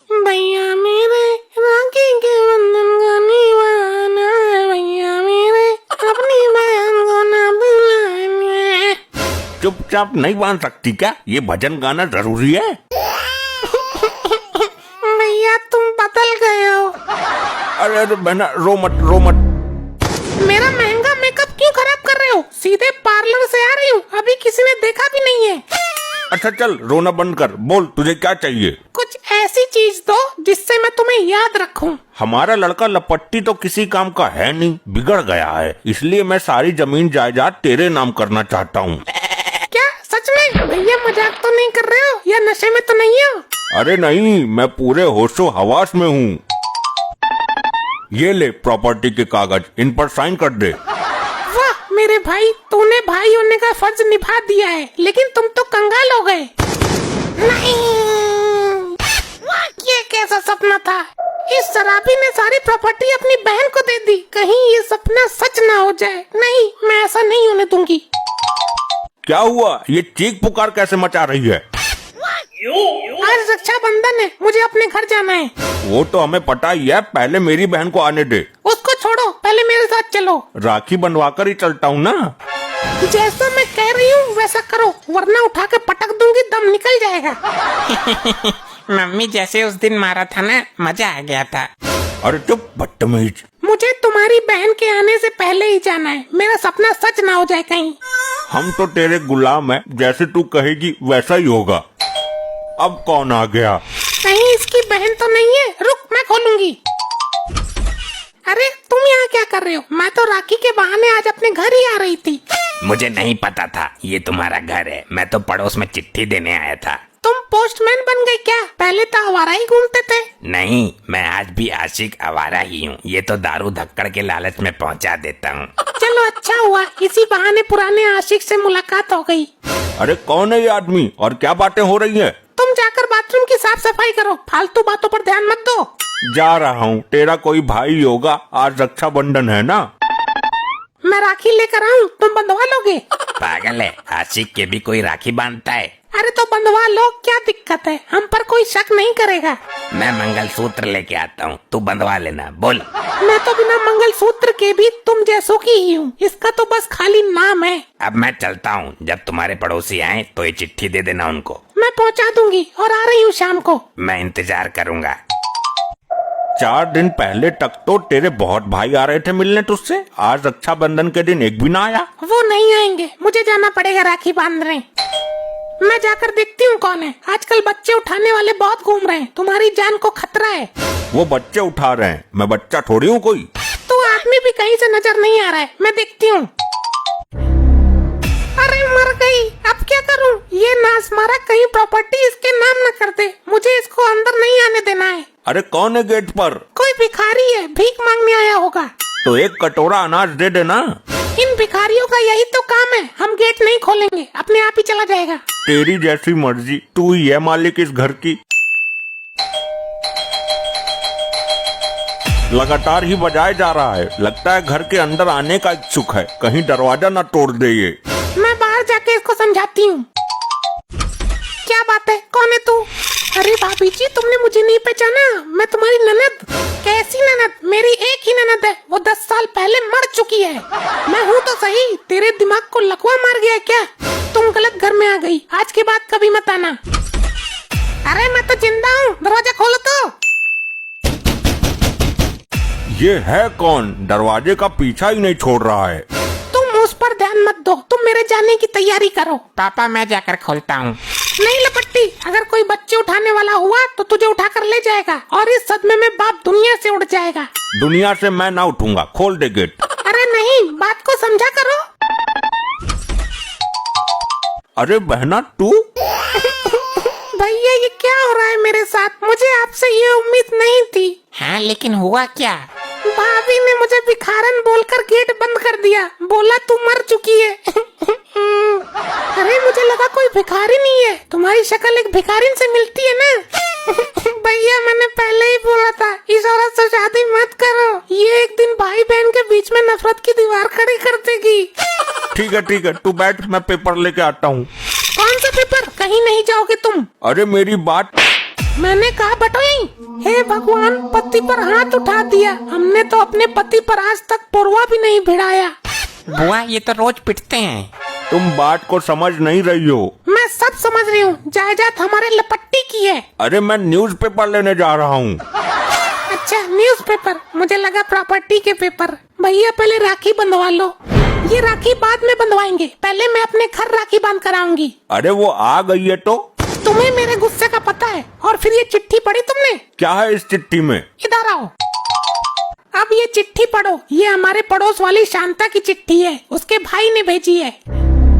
भैया मेरे राखी के बंधन का निभाना, भैया मेरे अपनी बहन को न भुलाना। चुपचाप नहीं बांध सकती क्या? ये भजन गाना जरूरी है? भैया तुम बदल गए हो। अरे बहना रो मत। मेरा महंगा मेकअप क्यों खराब कर रहे हो? सीधे पार्लर से आ रही हूँ, अभी किसी ने देखा भी नहीं है। अच्छा चल रोना बंद कर, बोल तुझे क्या चाहिए? कुछ ऐसी चीज दो जिससे मैं तुम्हें याद रखूं। हमारा लड़का लपट्टी तो किसी काम का है नहीं, बिगड़ गया है, इसलिए मैं सारी जमीन जायदाद तेरे नाम करना चाहता हूँ। क्या सच में? भैया मजाक तो नहीं कर रहे हो या नशे में तो नहीं हो? अरे नहीं, मैं पूरे होशो हवास में हूँ। ये ले प्रॉपर्टी के कागज, इन पर साइन कर दे। वाह मेरे भाई, तूने भाई होने का फर्ज निभा दिया है, लेकिन तुम तो कंगाल हो गए। नहीं, ये कैसा सपना था? इस शराबी ने सारी प्रॉपर्टी अपनी बहन को दे दी, कहीं ये सपना सच ना हो जाए। नहीं, मैं ऐसा नहीं होने दूंगी। क्या हुआ? ये चीख पुकार कैसे मचा रही है? आज रक्षाबंधन है, मुझे अपने घर जाना है। वो तो हमें पता ही है, पहले मेरी बहन को आने दे। उसको छोड़ो, पहले मेरे साथ चलो। राखी बनवा कर ही चलता हूँ ना। जैसा मैं कह रही हूँ वैसा करो, वरना उठा के पटक दूंगी, दम निकल जाएगा। मम्मी जैसे उस दिन मारा था ना, मजा आ गया था। अरे चुप बदतमीज। मुझे तुम्हारी बहन के आने से पहले ही जाना है, मेरा सपना सच ना हो जाए कहीं। हम तो तेरे गुलाम हैं, जैसे तू कहेगी वैसा ही होगा। अब कौन आ गया? कहीं इसकी बहन तो नहीं है? रुक, मैं खोलूंगी। अरे तुम यहाँ क्या कर रहे हो? मैं तो राखी के बहाने आज अपने घर ही आ रही थी। मुझे नहीं पता था ये तुम्हारा घर है, मैं तो पड़ोस में चिट्ठी देने आया था। तुम पोस्टमैन बन गए क्या? पहले तो आवारा ही घूमते थे। नहीं, मैं आज भी आशिक आवारा ही हूँ, ये तो दारू धक्कड़ के लालच में पहुँचा देता हूँ। चलो अच्छा हुआ, इसी बहाने पुराने आशिक से मुलाकात हो गई। अरे कौन है ये आदमी और क्या बातें हो रही हैं? तुम जाकर बाथरूम की साफ सफाई करो, फालतू बातों पर ध्यान मत दो। जा रहा हूँ, तेरा कोई भाई होगा, आज रक्षाबंधन है ना। मैं राखी लेकर आऊँ, तुम बंधवा लोगे? पागल है, आशिक के भी कोई राखी बांधता है। अरे तो बंधवा लो, क्या दिक्कत है? हम पर कोई शक नहीं करेगा। मैं मंगलसूत्र लेके आता हूँ, तू बंधवा लेना। बोल। मैं तो बिना मंगलसूत्र के भी तुम जैसों की ही हूँ, इसका तो बस खाली नाम है। अब मैं चलता हूँ, जब तुम्हारे पड़ोसी आए तो ये चिट्ठी दे देना उनको। मैं पहुँचा दूंगी और आ रही हूँ शाम को। मैं इंतजार करूँगा। 4 दिन पहले तक तो तेरे बहुत भाई आ रहे थे मिलने तुझसे, आज रक्षाबंधन के दिन एक भी ना आया। वो नहीं आएंगे, मुझे जाना पड़ेगा राखी बांधने। मैं जाकर देखती हूँ कौन है। आजकल बच्चे उठाने वाले बहुत घूम रहे हैं, तुम्हारी जान को खतरा है। वो बच्चे उठा रहे हैं, मैं बच्चा थोड़ी हूँ कोई। तो आदमी भी कहीं से नजर नहीं आ रहा है, मैं देखती हूँ। अरे मर गई, अब क्या करूँ? ये नास मारा, कहीं प्रॉपर्टी इसके नाम न कर दे। मुझे इसको अंदर नहीं आने देना है। अरे कौन है गेट पर? कोई भिखारी है, भीख मांगने आया होगा। तो एक कटोरा अनाज दे देना। इन भिखारियों का यही तो काम है, हम गेट नहीं खोलेंगे, अपने आप ही चला जाएगा। तेरी जैसी मर्जी, तू ही है मालिक इस घर की। लगातार ही बजाए जा रहा है, लगता है घर के अंदर आने का इच्छुक है, कहीं दरवाजा न तोड़ दे ये। मैं बाहर जाके इसको समझाती हूँ। क्या बात है, कौन है तू? अरे भाभी जी, तुमने मुझे नहीं पहचाना? मैं तुम्हारी ननद। कैसी ननद? मेरी एक ही ननद है, वो 10 साल पहले मर चुकी है। मैं हूँ तो सही, तेरे दिमाग को लकवा मार गया क्या? तुम गलत घर में आ गई, आज के बाद कभी मत आना। अरे मैं तो जिंदा हूँ, दरवाजा खोलो तो। ये है कौन? दरवाजे का पीछा ही नहीं छोड़ रहा है। तुम उस पर ध्यान मत दो, तुम मेरे जाने की तैयारी करो। पापा मैं जाकर खोलता हूँ। नहीं लपट्टी, अगर कोई बच्चे उठाने वाला हुआ तो तुझे उठा कर ले जाएगा और इस सदमे में बाप दुनिया से उड़ जाएगा। दुनिया से मैं ना उठूंगा, खोल दे गेट। अरे नहीं, बात को समझा करो। अरे बहना तू? भैया ये क्या हो रहा है मेरे साथ? मुझे आपसे ये उम्मीद नहीं थी। हाँ लेकिन हुआ क्या? भाभी ने मुझे भिखारन बोलकर गेट बंद कर दिया, बोला तू मर चुकी है। अरे मुझे लगा कोई भिखारी नहीं है, तुम्हारी शक्ल एक भिखारिन से मिलती है ना। भैया मैंने पहले ही बोला था, इस औरत से शादी मत करो, ये एक दिन भाई बहन के बीच में नफरत की दीवार खड़ी कर देगी। ठीक है, तू बैठ, मैं पेपर लेके आता हूँ। कौन सा पेपर? कहीं नहीं जाओगे तुम। अरे मेरी बात। मैंने कहा बटोई। हे भगवान, पति पर हाथ उठा दिया। हमने तो अपने पति पर आज तक पुरवा भी नहीं भिड़ाया। बुआ ये तो रोज पिटते हैं। तुम बात को समझ नहीं रही हो। मैं सब समझ रही हूँ, जायदाद हमारे लपट्टी की है। अरे मैं न्यूज़पेपर लेने जा रहा हूँ। अच्छा न्यूज़पेपर, मुझे लगा प्रॉपर्टी के पेपर। भैया पहले राखी बंधवा लो। ये राखी बाद में बंधवाएंगे, पहले मैं अपने घर राखी बांध कर आऊंगी। अरे वो आ गई है तो। तुम्हें मेरे गुस्से का पता है। और फिर ये चिट्ठी पढ़ी तुमने? क्या है इस चिट्ठी में? इधर आओ। अब ये चिट्ठी पढ़ो। ये हमारे पड़ोस वाली शांता की चिट्ठी है, उसके भाई ने भेजी है।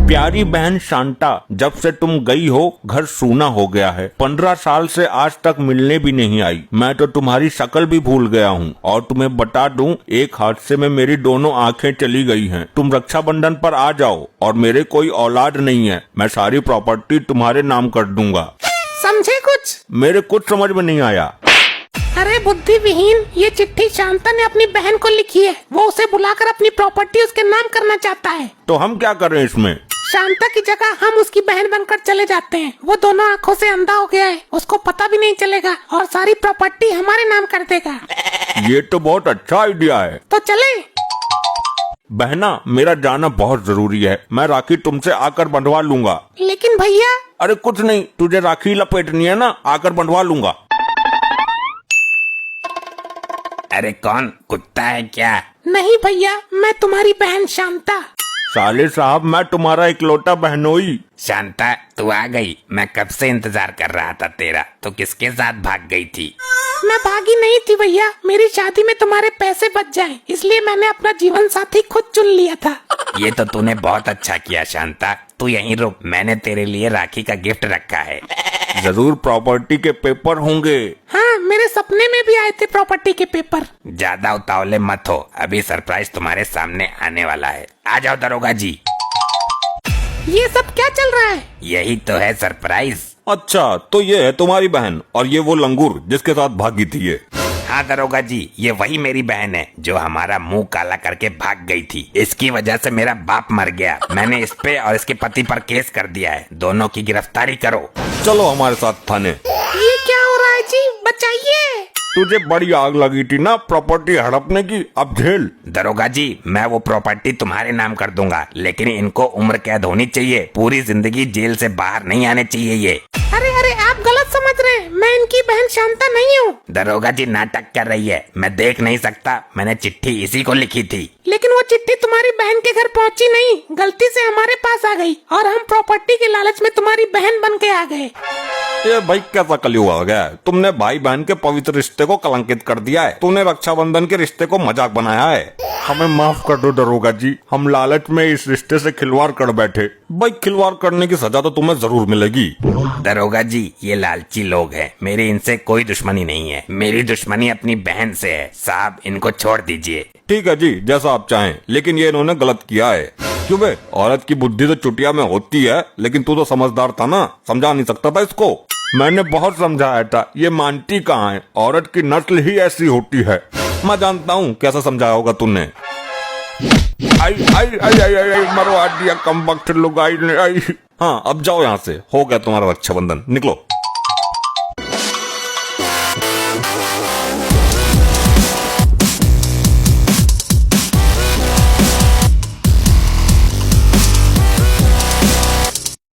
प्यारी बहन शांता, जब से तुम गई हो घर सूना हो गया है। 15 साल से आज तक मिलने भी नहीं आई। मैं तो तुम्हारी शक्ल भी भूल गया हूँ। और तुम्हें बता दूं, एक हादसे में मेरी दोनों आंखें चली गई हैं। तुम रक्षाबंधन पर आ जाओ। और मेरे कोई औलाद नहीं है, मैं सारी प्रॉपर्टी तुम्हारे नाम कर दूंगा। समझे कुछ? मेरे कुछ समझ में नहीं आया। अरे बुद्धि विहीन, ये चिट्ठी शांता ने अपनी बहन को लिखी है। वो उसे बुलाकर अपनी प्रॉपर्टी उसके नाम करना चाहता है। तो हम क्या करें इसमें? शांता की जगह हम उसकी बहन बनकर चले जाते हैं। वो दोनों आंखों से अंधा हो गया है, उसको पता भी नहीं चलेगा और सारी प्रॉपर्टी हमारे नाम कर देगा। ये तो बहुत अच्छा आइडिया है। तो चले? बहना, मेरा जाना बहुत जरूरी है। मैं राखी तुमसे आकर बंधवा लूंगा। लेकिन भैया। अरे कुछ नहीं, तुझे राखी लपेटनी है ना, आकर बंधवा लूंगा। अरे कौन कुत्ता है क्या? नहीं भैया, मैं तुम्हारी बहन शांता। साले साहब, मैं तुम्हारा इकलौता बहनोई। शांता तू आ गई। मैं कब से इंतजार कर रहा था तेरा। तो किसके साथ भाग गई थी? मैं भागी नहीं थी भैया, मेरी शादी में तुम्हारे पैसे बच जाए इसलिए मैंने अपना जीवन साथी खुद चुन लिया था। ये तो तूने बहुत अच्छा किया शांता। तू यहीं रुक, मैंने तेरे लिए राखी का गिफ्ट रखा है। जरूर प्रॉपर्टी के पेपर होंगे। हाँ, मेरे सपने में भी आए थे प्रॉपर्टी के पेपर। ज्यादा उतावले मत हो, अभी सरप्राइज तुम्हारे सामने आने वाला है। आ जाओ दरोगा जी। ये सब क्या चल रहा है? यही तो है सरप्राइज। अच्छा, तो ये है तुम्हारी बहन और ये वो लंगूर जिसके साथ भागी थी ये। हाँ दरोगा जी, ये वही मेरी बहन है जो हमारा मुंह काला करके भाग गई थी। इसकी वजह से मेरा बाप मर गया। मैंने इस पे और इसके पति पर केस कर दिया है। दोनों की गिरफ्तारी करो। चलो हमारे साथ थाने। ये क्या हो रहा है जी? बचाइए। तुझे बड़ी आग लगी थी ना प्रॉपर्टी हड़पने की, अब झेल। दरोगा जी, मैं वो प्रॉपर्टी तुम्हारे नाम कर दूंगा, लेकिन इनको उम्र कैद होनी चाहिए। पूरी जिंदगी जेल से बाहर नहीं आने चाहिए ये। अरे अरे, आप गलत समझ रहे हैं। मैं इनकी बहन शांता नहीं हूँ। दरोगा जी नाटक कर रही है, मैं देख नहीं सकता। मैंने चिट्ठी इसी को लिखी थी। लेकिन वो चिट्ठी तुम्हारी बहन के घर पहुँची नहीं, गलती से हमारे पास आ गई और हम प्रॉपर्टी के लालच में तुम्हारी बहन बन के आ गए। ये भाई कैसा कलयुग आ गया है? तुमने भाई बहन के पवित्र रिश्ते को कलंकित कर दिया है। तूने रक्षाबंधन के रिश्ते को मजाक बनाया है। हमें माफ कर दो दरोगा जी, हम लालच में इस रिश्ते से खिलवाड़ कर बैठे। भाई खिलवाड़ करने की सजा तो तुम्हें जरूर मिलेगी। दरोगा जी, ये लालची लोग हैं। मेरी इनसे कोई दुश्मनी नहीं है। मेरी दुश्मनी अपनी बहन से है। साहब इनको छोड़ दीजिए। ठीक है जी, जैसा आप चाहें, लेकिन ये इन्होंने गलत किया है। क्यों बे? औरत की बुद्धि तो चुटिया में होती है, लेकिन तू तो समझदार था ना, समझा नहीं सकता था इसको? मैंने बहुत समझाया था, ये मानती कहाँ है। औरत की नस्ल ही ऐसी होती है। मैं जानता हूँ कैसा समझाया होगा तूने। आई आई आई आई आई मरवा दिया कम वक्त लुगाई ने। आई हाँ, अब जाओ यहाँ से, हो गया तुम्हारा रक्षाबंधन, निकलो।